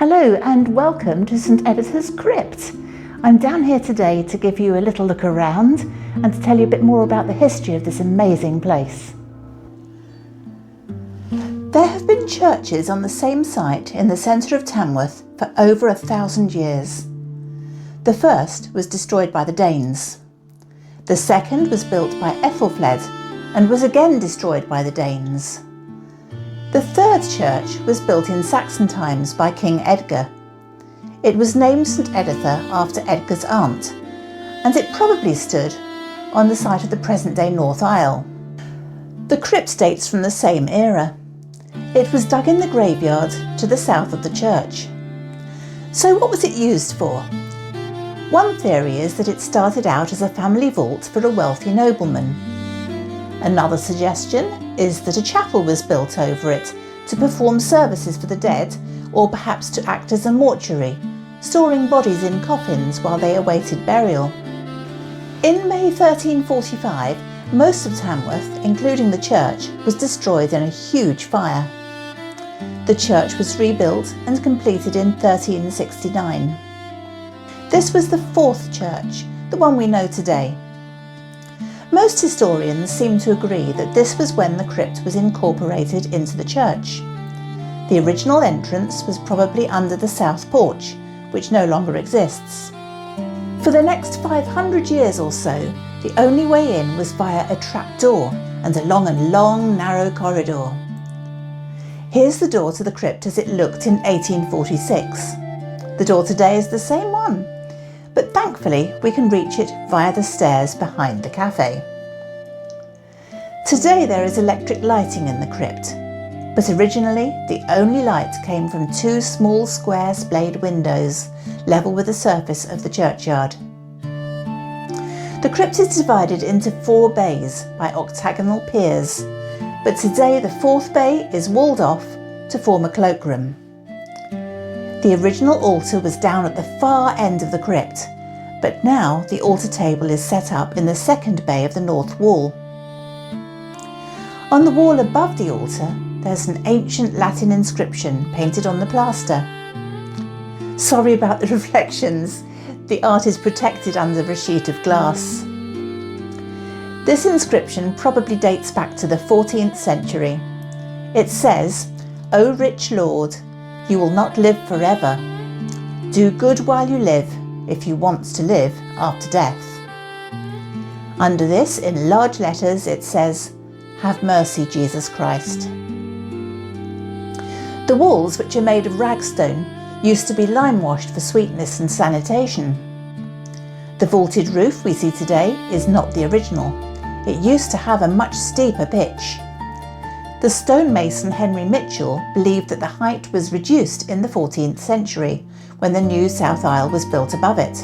Hello and welcome to St Editha's Crypt. I'm down here today to give you a little look around and to tell you a bit more about the history of this amazing place. There have been churches on the same site in the centre of Tamworth for over 1,000 years. The first was destroyed by the Danes. The second was built by Ethelfled and was again destroyed by the Danes. The third church was built in Saxon times by King Edgar. It was named St Editha after Edgar's aunt, and it probably stood on the site of the present-day North Aisle. The crypt dates from the same era. It was dug in the graveyard to the south of the church. So what was it used for? One theory is that it started out as a family vault for a wealthy nobleman. Another suggestion is that a chapel was built over it to perform services for the dead, or perhaps to act as a mortuary, storing bodies in coffins while they awaited burial. In May 1345, most of Tamworth, including the church, was destroyed in a huge fire. The church was rebuilt and completed in 1369. This was the fourth church, the one we know today. Most historians seem to agree that this was when the crypt was incorporated into the church. The original entrance was probably under the south porch, which no longer exists. For the next 500 years or so, the only way in was via a trapdoor and along a long, narrow corridor. Here's the door to the crypt as it looked in 1846. The door today is the same one, but thankfully we can reach it via the stairs behind the cafe. Today there is electric lighting in the crypt, but originally the only light came from two small square splayed windows level with the surface of the churchyard. The crypt is divided into 4 bays by octagonal piers, but today the 4th bay is walled off to form a cloakroom. The original altar was down at the far end of the crypt, but now the altar table is set up in the 2nd bay of the north wall. On the wall above the altar, there's an ancient Latin inscription painted on the plaster. Sorry about the reflections, the art is protected under a sheet of glass. This inscription probably dates back to the 14th century. It says, "O rich Lord, you will not live forever. Do good while you live, if you want to live after death." Under this, in large letters, it says, "Have mercy, Jesus Christ." The walls, which are made of ragstone, used to be lime-washed for sweetness and sanitation. The vaulted roof we see today is not the original. It used to have a much steeper pitch. The stonemason Henry Mitchell believed that the height was reduced in the 14th century when the new south aisle was built above it.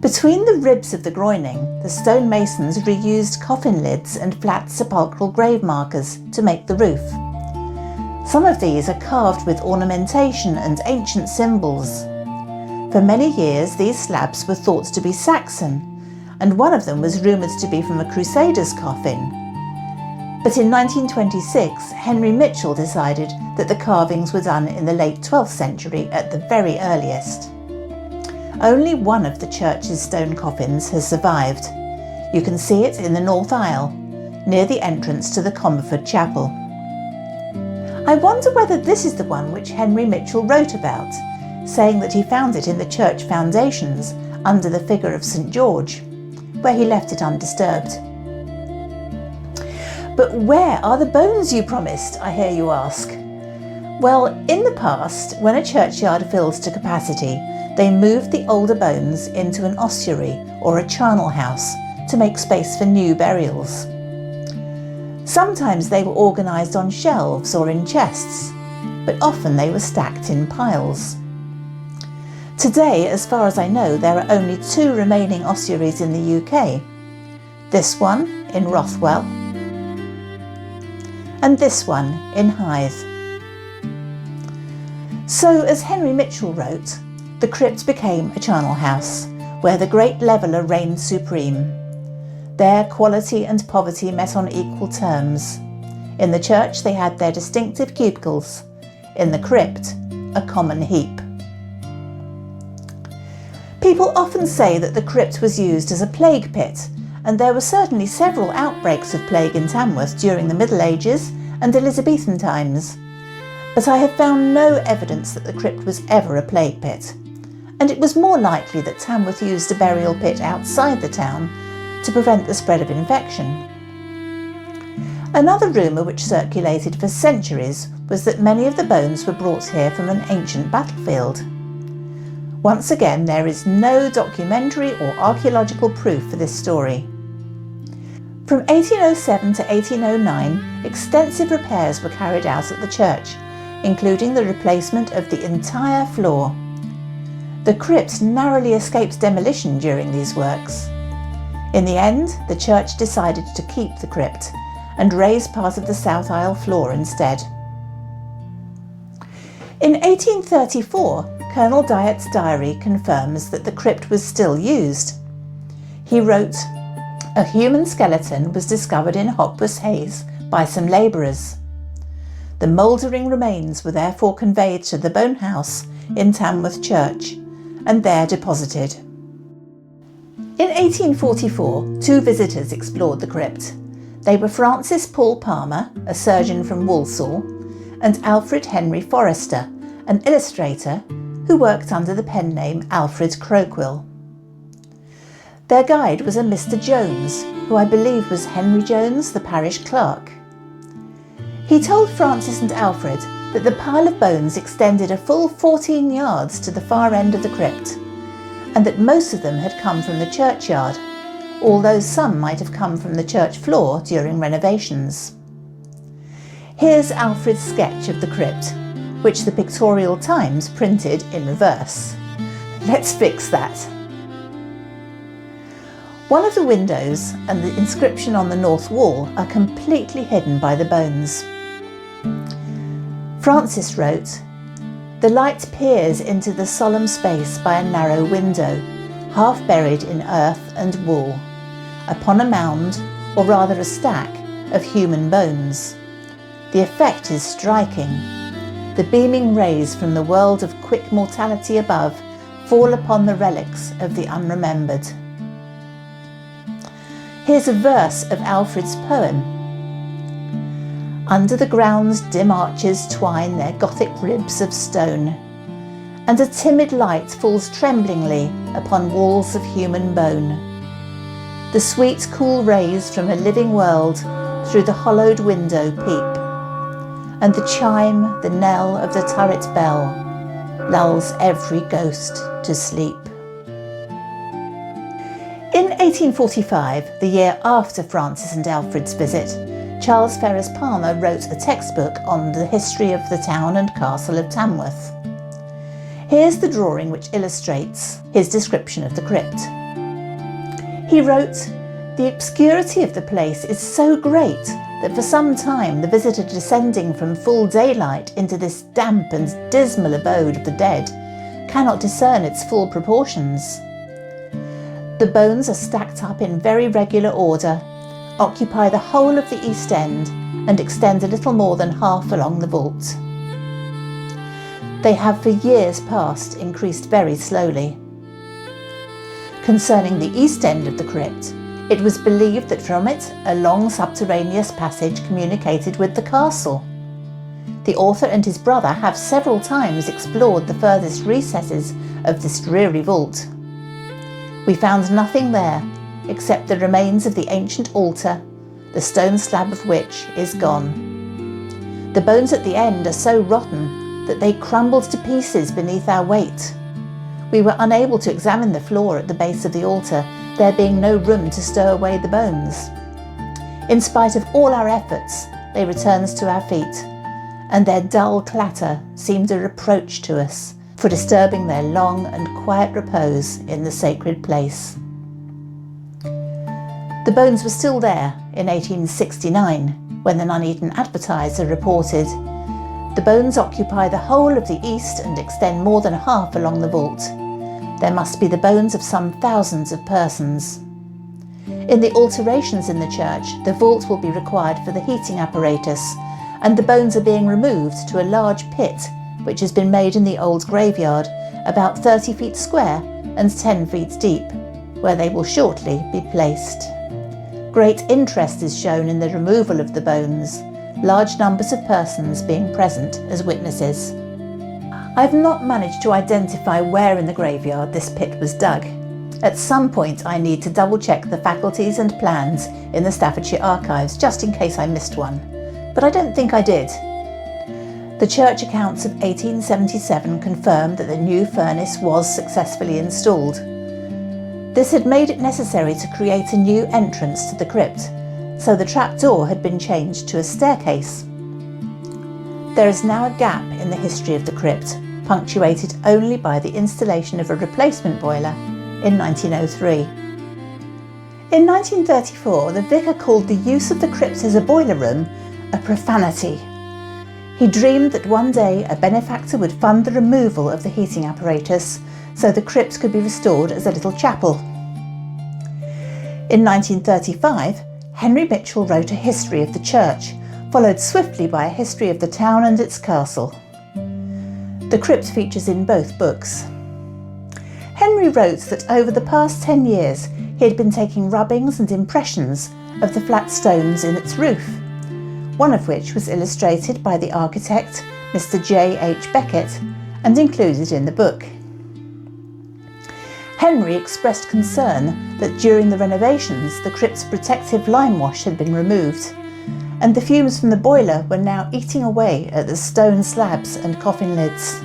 Between the ribs of the groining, the stonemasons reused coffin lids and flat sepulchral grave markers to make the roof. Some of these are carved with ornamentation and ancient symbols. For many years these slabs were thought to be Saxon, and one of them was rumoured to be from a crusader's coffin. But in 1926, Henry Mitchell decided that the carvings were done in the late 12th century at the very earliest. Only one of the church's stone coffins has survived. You can see it in the north aisle, near the entrance to the Comerford Chapel. I wonder whether this is the one which Henry Mitchell wrote about, saying that he found it in the church foundations under the figure of St George, where he left it undisturbed. But where are the bones you promised, I hear you ask? Well, in the past, when a churchyard filled to capacity, they moved the older bones into an ossuary or a charnel house to make space for new burials. Sometimes they were organised on shelves or in chests, but often they were stacked in piles. Today, as far as I know, there are only 2 remaining ossuaries in the UK. This one in Rothwell, and this one in Hythe. So, as Henry Mitchell wrote, the crypt became a charnel house, where the great leveller reigned supreme. There quality and poverty met on equal terms. In the church they had their distinctive cubicles. In the crypt, a common heap. People often say that the crypt was used as a plague pit, and there were certainly several outbreaks of plague in Tamworth during the Middle Ages and Elizabethan times. But I have found no evidence that the crypt was ever a plague pit, and it was more likely that Tamworth used a burial pit outside the town to prevent the spread of infection. Another rumour which circulated for centuries was that many of the bones were brought here from an ancient battlefield. Once again, there is no documentary or archaeological proof for this story. From 1807 to 1809, extensive repairs were carried out at the church, including the replacement of the entire floor. The crypt narrowly escaped demolition during these works. In the end, the church decided to keep the crypt and raise part of the south aisle floor instead. In 1834, Colonel Dyot's diary confirms that the crypt was still used. He wrote, "A human skeleton was discovered in Hopwas Haze by some labourers. The mouldering remains were therefore conveyed to the bone house in Tamworth Church and there deposited." In 1844, two visitors explored the crypt. They were Francis Paul Palmer, a surgeon from Walsall, and Alfred Henry Forrester, an illustrator who worked under the pen name Alfred Croquill. Their guide was a Mr. Jones, who I believe was Henry Jones, the parish clerk. He told Francis and Alfred that the pile of bones extended a full 14 yards to the far end of the crypt, and that most of them had come from the churchyard, although some might have come from the church floor during renovations. Here's Alfred's sketch of the crypt, which the Pictorial Times printed in reverse. Let's fix that. One of the windows and the inscription on the north wall are completely hidden by the bones. Francis wrote, "The light peers into the solemn space by a narrow window, half buried in earth and wool, upon a mound, or rather a stack, of human bones. The effect is striking. The beaming rays from the world of quick mortality above fall upon the relics of the unremembered." Here's a verse of Alfred's poem. "Under the ground's dim arches twine their Gothic ribs of stone, and a timid light falls tremblingly upon walls of human bone. The sweet cool rays from a living world through the hollowed window peep, and the chime, the knell of the turret bell, lulls every ghost to sleep." In 1845, the year after Francis and Alfred's visit, Charles Ferrers Palmer wrote a textbook on the history of the town and castle of Tamworth. Here's the drawing which illustrates his description of the crypt. He wrote, "The obscurity of the place is so great that for some time the visitor descending from full daylight into this damp and dismal abode of the dead cannot discern its full proportions. The bones are stacked up in very regular order, occupy the whole of the east end, and extend a little more than half along the vault. They have for years past increased very slowly. Concerning the east end of the crypt, it was believed that from it a long subterraneous passage communicated with the castle. The author and his brother have several times explored the furthest recesses of this dreary vault. We found nothing there except the remains of the ancient altar, the stone slab of which is gone. The bones at the end are so rotten that they crumbled to pieces beneath our weight. We were unable to examine the floor at the base of the altar, there being no room to stow away the bones. In spite of all our efforts, they returned to our feet, and their dull clatter seemed a reproach to us for disturbing their long and quiet repose in the sacred place." The bones were still there in 1869, when the Nuneaton Advertiser reported, "The bones occupy the whole of the east and extend more than half along the vault. There must be the bones of some thousands of persons. In the alterations in the church, the vault will be required for the heating apparatus, and the bones are being removed to a large pit which has been made in the old graveyard, about 30 feet square and 10 feet deep, where they will shortly be placed. Great interest is shown in the removal of the bones, large numbers of persons being present as witnesses. I've not managed to identify where in the graveyard this pit was dug. At some point I need to double check the faculties and plans in the Staffordshire archives just in case I missed one, but I don't think I did. The church accounts of 1877 confirm that the new furnace was successfully installed. This had made it necessary to create a new entrance to the crypt, so the trapdoor had been changed to a staircase. There is now a gap in the history of the crypt, punctuated only by the installation of a replacement boiler in 1903. In 1934, the vicar called the use of the crypt as a boiler room a profanity. He dreamed that one day a benefactor would fund the removal of the heating apparatus so the crypt could be restored as a little chapel. In 1935, Henry Mitchell wrote a history of the church, followed swiftly by a history of the town and its castle. The crypt features in both books. Henry wrote that over the past 10 years he had been taking rubbings and impressions of the flat stones in its roof, one of which was illustrated by the architect Mr. J. H. Beckett and included in the book. Henry expressed concern that during the renovations the crypt's protective lime wash had been removed, and the fumes from the boiler were now eating away at the stone slabs and coffin lids.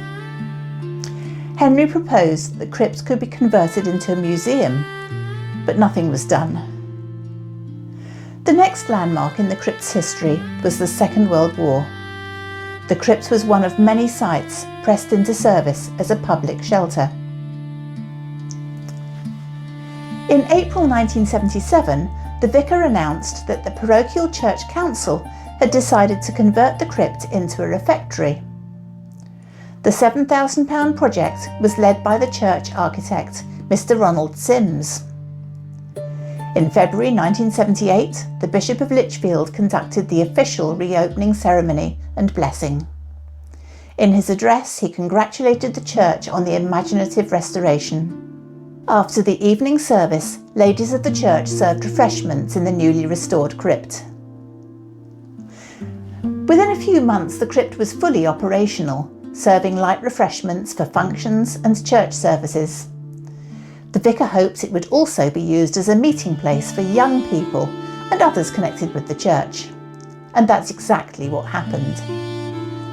Henry proposed that the crypt could be converted into a museum, but nothing was done. The next landmark in the crypt's history was the Second World War. The crypt was one of many sites pressed into service as a public shelter. In April 1977, the vicar announced that the parochial church council had decided to convert the crypt into a refectory. The £7,000 project was led by the church architect, Mr. Ronald Sims. In February 1978, the Bishop of Lichfield conducted the official reopening ceremony and blessing. In his address, he congratulated the church on the imaginative restoration. After the evening service, ladies of the church served refreshments in the newly restored crypt. Within a few months, the crypt was fully operational, serving light refreshments for functions and church services. The vicar hoped it would also be used as a meeting place for young people and others connected with the church. And that's exactly what happened.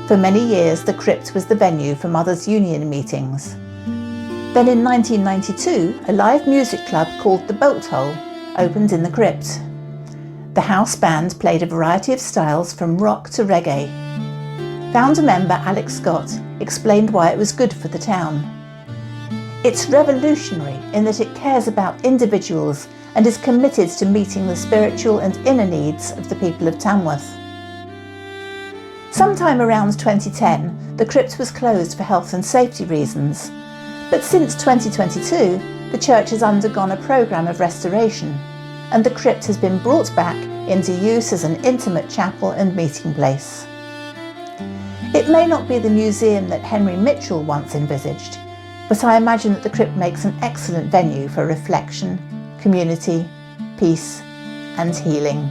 For many years, the crypt was the venue for Mothers' Union meetings. Then in 1992, a live music club called the Bolt Hole opened in the crypt. The house band played a variety of styles from rock to reggae. Founder member Alex Scott explained why it was good for the town. It's revolutionary in that it cares about individuals and is committed to meeting the spiritual and inner needs of the people of Tamworth. Sometime around 2010, the crypt was closed for health and safety reasons, but since 2022, the church has undergone a programme of restoration, and the crypt has been brought back into use as an intimate chapel and meeting place. It may not be the museum that Henry Mitchell once envisaged, but I imagine that the crypt makes an excellent venue for reflection, community, peace and healing.